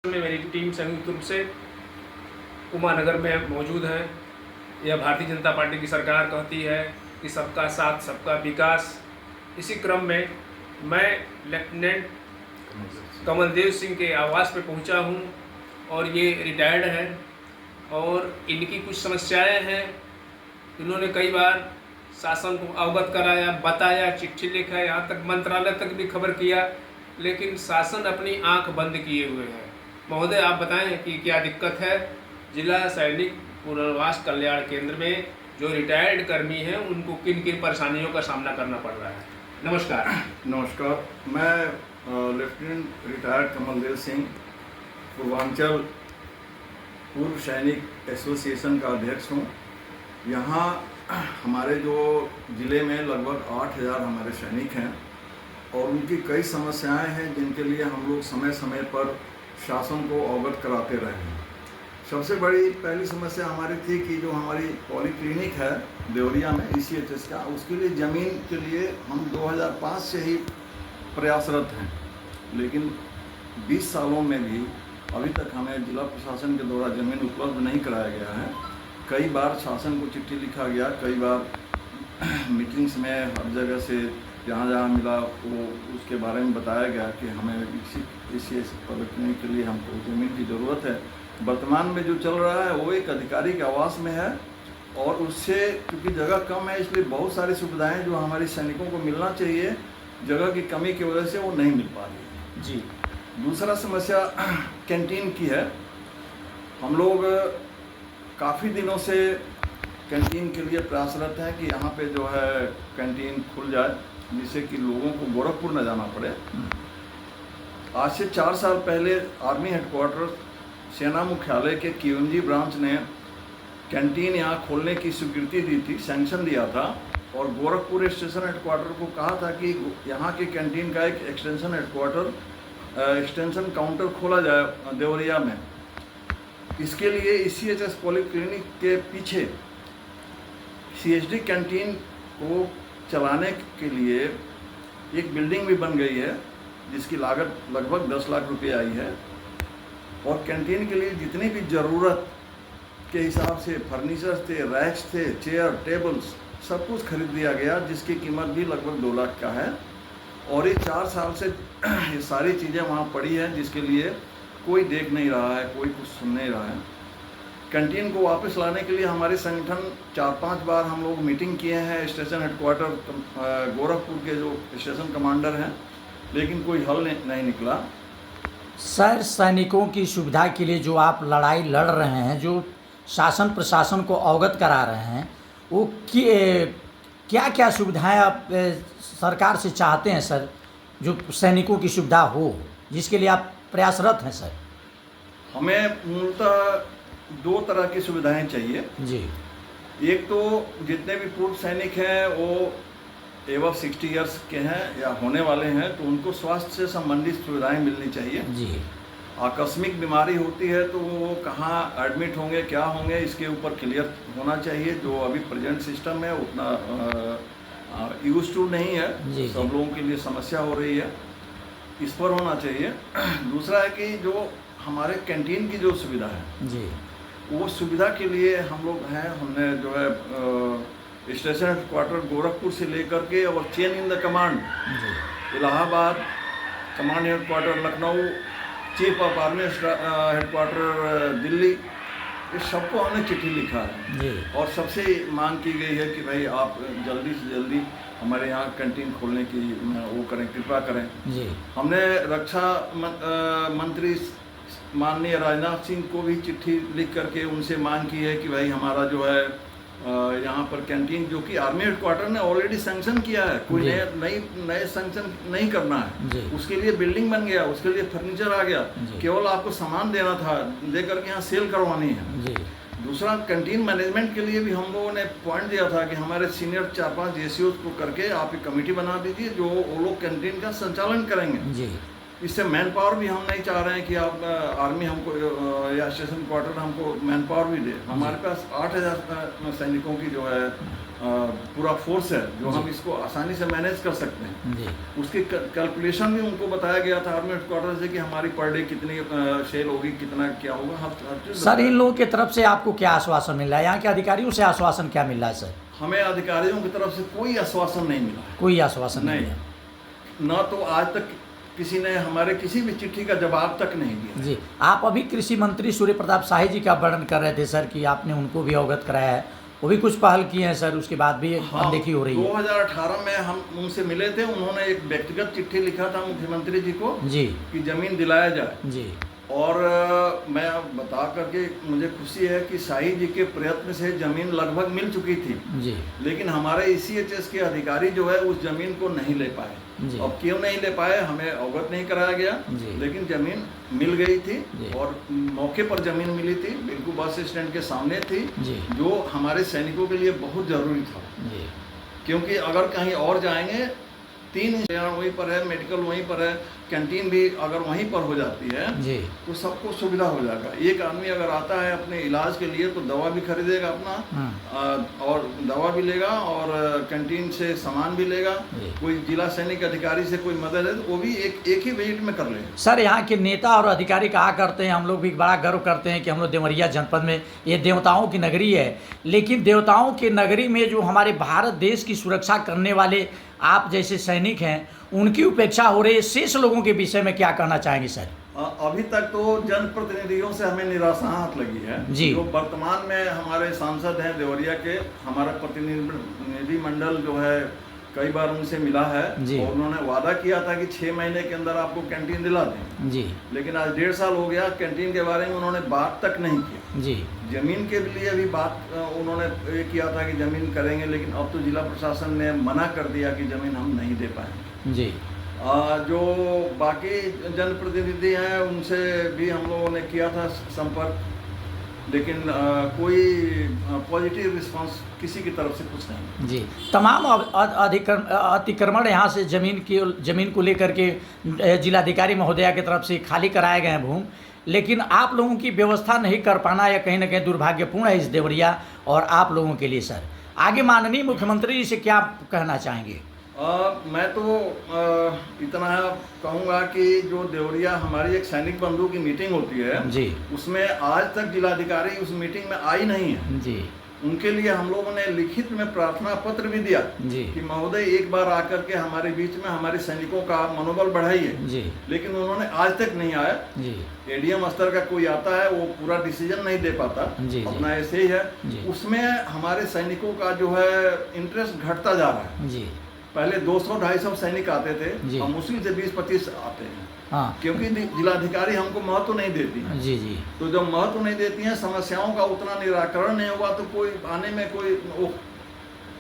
में मेरी टीम संयुक्त रूप से उमानगर में मौजूद है। यह भारतीय जनता पार्टी की सरकार कहती है कि सबका साथ सबका विकास। इसी क्रम में मैं लेफ्टिनेंट कमलदेव सिंह के आवास पे पहुंचा हूं और ये रिटायर्ड है और इनकी कुछ समस्याएं हैं। इन्होंने कई बार शासन को अवगत कराया, बताया, चिट्ठी लिखा, यहाँ तक मंत्रालय तक भी खबर किया, लेकिन शासन अपनी आंख बंद किए हुए है। महोदय, आप बताएं कि क्या दिक्कत है। जिला सैनिक पुनर्वास कल्याण केंद्र में जो रिटायर्ड कर्मी हैं उनको किन किन परेशानियों का सामना करना पड़ रहा है। नमस्कार। नमस्कार, मैं लेफ्टिनेंट रिटायर्ड कमलदेव सिंह, पूर्वांचल पूर्व सैनिक एसोसिएशन का अध्यक्ष हूँ। यहाँ हमारे जो ज़िले में लगभग 8000 हमारे सैनिक हैं और उनकी कई समस्याएं हैं जिनके लिए हम लोग समय समय पर शासन को अवगत कराते रहे हैं। सबसे बड़ी पहली समस्या हमारी थी कि जो हमारी पॉलीक्लिनिक है देवरिया में ECHS का, उसके लिए ज़मीन के लिए हम 2005 से ही प्रयासरत हैं, लेकिन 20 सालों में भी अभी तक हमें जिला प्रशासन के द्वारा ज़मीन उपलब्ध नहीं कराया गया है। कई बार शासन को चिट्ठी लिखा गया, कई बार मीटिंग्स में हर जगह से जहाँ जहाँ मिला वो उसके बारे में बताया गया कि हमें इसी पॉलीक्लिनिक के लिए हमको ज़मीन की ज़रूरत है। वर्तमान में जो चल रहा है वो एक अधिकारी के आवास में है और उससे क्योंकि जगह कम है इसलिए बहुत सारी सुविधाएं जो हमारे सैनिकों को मिलना चाहिए, जगह की कमी की वजह से वो नहीं मिल पा रही जी। दूसरा समस्या कैंटीन की है। हम लोग काफ़ी दिनों से कैंटीन के लिए प्रयासरत हैं कि यहाँ पे जो है कैंटीन खुल जाए जिससे कि लोगों को गोरखपुर न जाना पड़े। आज से 4 साल पहले आर्मी हेडक्वार्टर सेना मुख्यालय के KUNG ब्रांच ने कैंटीन यहाँ खोलने की स्वीकृति दी थी, सैंक्शन दिया था और गोरखपुर स्टेशन हेडक्वार्टर को कहा था कि यहाँ के कैंटीन का एक एक्सटेंशन काउंटर खोला जाए देवरिया में। इसके लिए ECHS पॉलीक्लिनिक के पीछे CHD कैंटीन को चलाने के लिए एक बिल्डिंग भी बन गई है जिसकी लागत लगभग 10 लाख रुपए आई है और कैंटीन के लिए जितनी भी ज़रूरत के हिसाब से फर्नीचर थे, रैक्स थे, चेयर, टेबल्स, सब कुछ खरीद दिया गया जिसकी कीमत भी लगभग 2 लाख का है और ये 4 साल से ये सारी चीज़ें वहाँ पड़ी हैं जिसके लिए कोई देख नहीं रहा है, कोई कुछ सुन नहीं रहा है। कैंटीन को वापस लाने के लिए हमारे संगठन 4-5 बार हम लोग मीटिंग किए हैं स्टेशन हेडक्वार्टर गोरखपुर के जो स्टेशन कमांडर हैं, लेकिन कोई हल नहीं निकला। सर, सैनिकों की सुविधा के लिए जो आप लड़ाई लड़ रहे हैं, जो शासन प्रशासन को अवगत करा रहे हैं, वो क्या क्या सुविधाएं आप सरकार से चाहते हैं सर, जो सैनिकों की सुविधा हो, जिसके लिए आप प्रयासरत हैं सर? हमें मूलतः 2 तरह की सुविधाएं चाहिए जी। एक तो जितने भी पूर्व सैनिक हैं वो एवं 60 ईयर्स के हैं या होने वाले हैं तो उनको स्वास्थ्य से संबंधित सुविधाएं मिलनी चाहिए जी। आकस्मिक बीमारी होती है तो वो कहाँ एडमिट होंगे, क्या होंगे, इसके ऊपर क्लियर होना चाहिए। जो अभी प्रेजेंट सिस्टम है उतना यूज टू नहीं है, सब लोगों के लिए समस्या हो रही है, इस पर होना चाहिए। दूसरा है कि जो हमारे कैंटीन की जो सुविधा है जी, वो सुविधा के लिए हम लोग हैं, हमने जो है स्टेशन हेडक्वार्टर गोरखपुर से लेकर के और chain in the command Allahabad, command headquarter Lucknow, chief of army headquarter Delhi, इस सबको हमने चिट्ठी लिखा है जी। और सबसे मांग की गई है कि भाई आप जल्दी से जल्दी हमारे यहाँ कैंटीन खोलने की वो करें, कृपा करें जी। हमने रक्षा मंत्री माननीय राजनाथ सिंह को भी चिट्ठी लिख करके उनसे मांग की है कि भाई हमारा जो है यहाँ पर कैंटीन जो कि आर्मी हेडक्वार्टर ने ऑलरेडी सैंक्शन किया है, कोई नए सैंक्शन नहीं करना है, उसके लिए बिल्डिंग बन गया, उसके लिए फर्नीचर आ गया, केवल आपको सामान देना था, दे करके यहाँ सेल करवानी है। दूसरा, कैंटीन मैनेजमेंट के लिए भी हम लोगों ने पॉइंट दिया था कि हमारे सीनियर 4-5 JCOs को करके आप एक कमेटी बना दीजिए जो वो लोग कैंटीन का संचालन करेंगे। इससे मैन पावर भी हम नहीं चाह रहे हैं कि आप आर्मी हमको या स्टेशन क्वार्टर हमको मैन पावर भी दे। हमारे पास 8,000 सैनिकों की जो है पूरा फोर्स है, जो हम इसको आसानी से मैनेज कर सकते हैं। जी उसकी कैलकुलेशन भी उनको बताया गया था आर्मी हेडक्वार्टर से कि हमारी पर डे कितनी सेल होगी, कितना क्या होगा, हर चीज़ सर, बताया। इन लोगों की तरफ से आपको क्या आश्वासन मिल रहा है? यहाँ के अधिकारियों से आश्वासन क्या मिल रहा है सर? हमें अधिकारियों की तरफ से कोई आश्वासन नहीं मिला है। कोई आश्वासन नहीं है। न तो आज तक किसी ने हमारे किसी भी चिट्ठी का जवाब तक नहीं दिया। जी, आप अभी कृषि मंत्री सूर्य प्रताप शाही जी का वर्णन कर रहे थे सर कि आपने उनको भी अवगत कराया है, वो भी कुछ पहल किए हैं सर, उसके बाद भी अनदेखी हो रही है। 2018 में हम उनसे मिले थे, उन्होंने एक व्यक्तिगत चिट्ठी लिखा था मुख्यमंत्री जी को जी कि जमीन दिलाया जाए। जी और मैं बता करके मुझे खुशी है कि शाही जी के प्रयत्न से जमीन लगभग मिल चुकी थी, जी लेकिन हमारे ECHS के अधिकारी जो है उस जमीन को नहीं ले पाए। जी अब क्यों नहीं ले पाए हमें अवगत नहीं कराया गया, जी। लेकिन जमीन मिल गई थी जी। और मौके पर जमीन मिली थी, बिल्कुल बस स्टैंड के सामने थी, जी जो हमारे सैनिकों के लिए बहुत जरूरी था। जी क्योंकि अगर कहीं और जाएंगे, 3 वहीं पर है, मेडिकल वहीं पर है, कैंटीन भी अगर वहीं पर हो जाती है जी तो सबको सुविधा हो जाएगा। एक आदमी अगर आता है अपने इलाज के लिए तो दवा भी खरीदेगा अपना, और दवा भी लेगा और कैंटीन से सामान भी लेगा। जी। कोई जिला सैनिक अधिकारी से कोई मदद है तो वो भी एक ही विजिट में कर लेगा। सर, यहाँ के नेता और अधिकारी कहा करते हैं, हम लोग भी बड़ा गर्व करते हैं कि हम लोग देवरिया जनपद में, ये देवताओं की नगरी है, लेकिन देवताओं की नगरी में जो हमारे भारत देश की सुरक्षा करने वाले आप जैसे सैनिक हैं, उनकी उपेक्षा हो रही है। शेष लोगों के विषय में क्या कहना चाहेंगे सर? अभी तक तो जनप्रतिनिधियों से हमें निराशा हाथ लगी है। जी। जो वर्तमान में हमारे सांसद हैं देवरिया के, हमारा प्रतिनिधि मंडल जो है कई बार उनसे मिला है जी। और उन्होंने वादा किया था कि 6 महीने के अंदर आपको कैंटीन दिला दें, जी लेकिन आज 1.5 साल हो गया, कैंटीन के बारे में उन्होंने बात तक नहीं किया। जी जमीन के लिए भी बात उन्होंने ये किया था कि जमीन करेंगे, लेकिन अब तो जिला प्रशासन ने मना कर दिया कि जमीन हम नहीं दे पाएंगे। जी जो बाकी जनप्रतिनिधि हैं उनसे भी हम लोगों ने किया था संपर्क, लेकिन कोई पॉजिटिव रिस्पांस किसी की तरफ से कुछ नहीं। जी, तमाम अतिक्रमण यहाँ से जमीन को लेकर के जिलाधिकारी महोदया की तरफ से खाली कराए गए हैं भूमि, लेकिन आप लोगों की व्यवस्था नहीं कर पाना या कहीं ना कहीं दुर्भाग्यपूर्ण है इस देवरिया और आप लोगों के लिए। सर, आगे माननीय मुख्यमंत्री जी से क्या कहना चाहेंगे? मैं तो इतना कहूँगा कि जो देवरिया हमारी एक सैनिक बंधु की मीटिंग होती है जी उसमें आज तक जिलाधिकारी उस मीटिंग में आई नहीं है। जी उनके लिए हम लोगों ने लिखित में प्रार्थना पत्र भी दिया जी कि महोदय एक बार आकर के हमारे बीच में हमारे सैनिकों का मनोबल बढ़ाइए, जी लेकिन उन्होंने आज तक नहीं आया। जी ADM स्तर का कोई आता है वो पूरा डिसीजन नहीं दे पाता, जी, जी। अपना ऐसे ही है। जी। उसमें हमारे सैनिकों का जो है इंटरेस्ट घटता जा रहा है। जी पहले 200-250 सैनिक आते थे, जी। अब मुश्किल से 20-25 आते हैं, हाँ क्योंकि जिलाधिकारी हमको महत्व नहीं देती हैं। जी जी तो जब महत्व नहीं देती हैं, समस्याओं का उतना निराकरण नहीं हुआ, तो कोई आने में कोई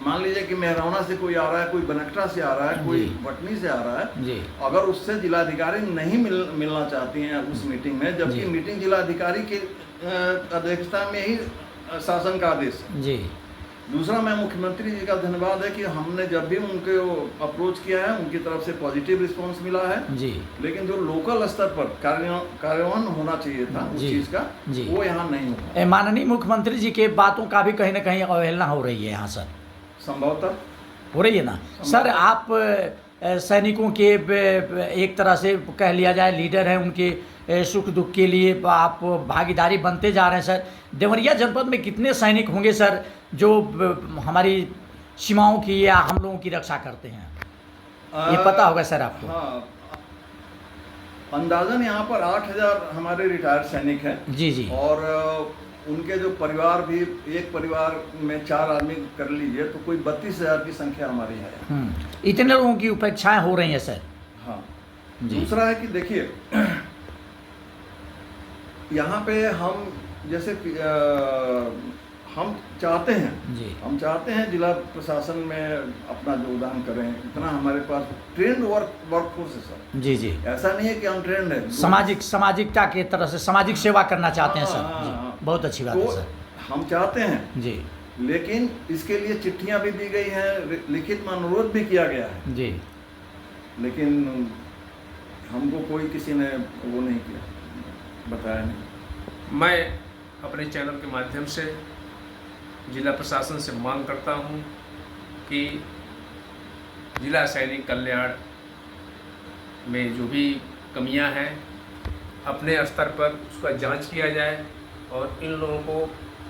मान लीजिए कि मेहरौना से कोई आ रहा है, कोई बनकटा से आ रहा है, कोई जी। बटनी से आ रहा है, जी अगर उससे जिलाधिकारी नहीं मिलना चाहती हैं उस मीटिंग में, जबकि जी। मीटिंग जिलाधिकारी की अध्यक्षता में ही शासन का आदेश है। जी दूसरा, मैं मुख्यमंत्री जी का धन्यवाद है कि हमने जब भी उनके अप्रोच किया है उनकी तरफ से पॉजिटिव रिस्पांस मिला है, जी लेकिन जो लोकल स्तर पर कार्यान्वयन होना चाहिए था उस जी। चीज़ का, जी। वो यहाँ नहीं हुआ। माननीय मुख्यमंत्री जी के बातों का भी कहीं ना कहीं अवहेलना हो रही है यहाँ सर, संभवतः हो रही है ना सर? आप सैनिकों के एक तरह से कह लिया जाए लीडर हैं, उनके सुख दुख के लिए आप भागीदारी बनते जा रहे हैं सर। देवरिया जनपद में कितने सैनिक होंगे सर जो हमारी सीमाओं की या हम लोगों की रक्षा करते हैं? ये पता होगा सर आपको? हाँ, अंदाजन यहाँ पर 8,000 हमारे रिटायर्ड सैनिक हैं। जी जी और उनके जो परिवार भी, एक परिवार में 4 आदमी कर लीजिए तो कोई 32,000 की संख्या हमारी है। इतने लोगों की उपेक्षाएं हो रही हैं सर। हाँ। जी। दूसरा है कि देखिए यहाँ पे हम जैसे हम चाहते हैं जी हम चाहते हैं जिला प्रशासन में अपना योगदान करें, इतना हमारे पास ट्रेंड वर्कफोर्स है सर। जी जी ऐसा नहीं है कि हम ट्रेंड है। सामाजिकता के तरह से सामाजिक सेवा करना चाहते हैं सर। हाँ, जी, हाँ। बहुत अच्छी बात है तो सर। हम चाहते हैं, जी लेकिन इसके लिए चिट्ठियां भी दी गई हैं, लिखित में अनुरोध भी किया गया है, जी लेकिन हमको कोई किसी ने वो नहीं किया, बताया नहीं। मैं अपने चैनल के माध्यम से जिला प्रशासन से मांग करता हूं कि जिला सैनिक कल्याण में जो भी कमियां हैं अपने स्तर पर उसका जांच किया जाए और इन लोगों को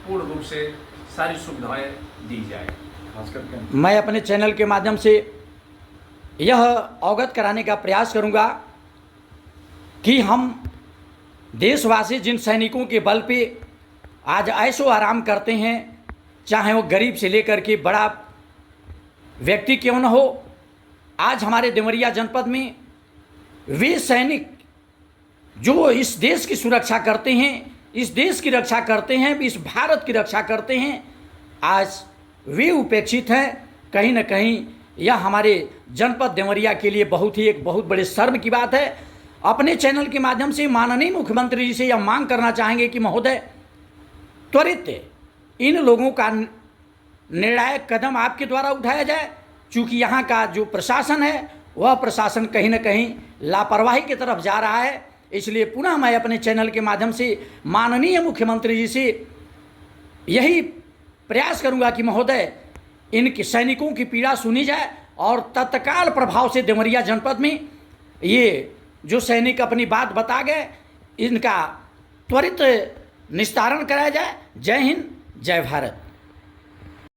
पूर्ण रूप से सारी सुविधाएं दी जाए। खास करके मैं अपने चैनल के माध्यम से यह अवगत कराने का प्रयास करूंगा कि हम देशवासी जिन सैनिकों के बल पे आज ऐशो आराम करते हैं, चाहे वो गरीब से लेकर के बड़ा व्यक्ति क्यों न हो, आज हमारे देवरिया जनपद में वे सैनिक जो इस देश की सुरक्षा करते हैं, इस देश की रक्षा करते हैं, इस भारत की रक्षा करते हैं, आज वे उपेक्षित हैं। कहीं न कहीं यह हमारे जनपद देवरिया के लिए एक बहुत बड़े शर्म की बात है। अपने चैनल के माध्यम से माननीय मुख्यमंत्री जी से यह मांग करना चाहेंगे कि महोदय त्वरित इन लोगों का निर्णायक कदम आपके द्वारा उठाया जाए, चूँकि यहाँ का जो प्रशासन है वह प्रशासन कहीं न कहीं लापरवाही की तरफ जा रहा है। इसलिए पुनः मैं अपने चैनल के माध्यम से माननीय मुख्यमंत्री जी से यही प्रयास करूंगा कि महोदय इनके सैनिकों की पीड़ा सुनी जाए और तत्काल प्रभाव से देवरिया जनपद में ये जो सैनिक अपनी बात बता गए इनका त्वरित निस्तारण कराया जाए। जय हिंद, जय भारत।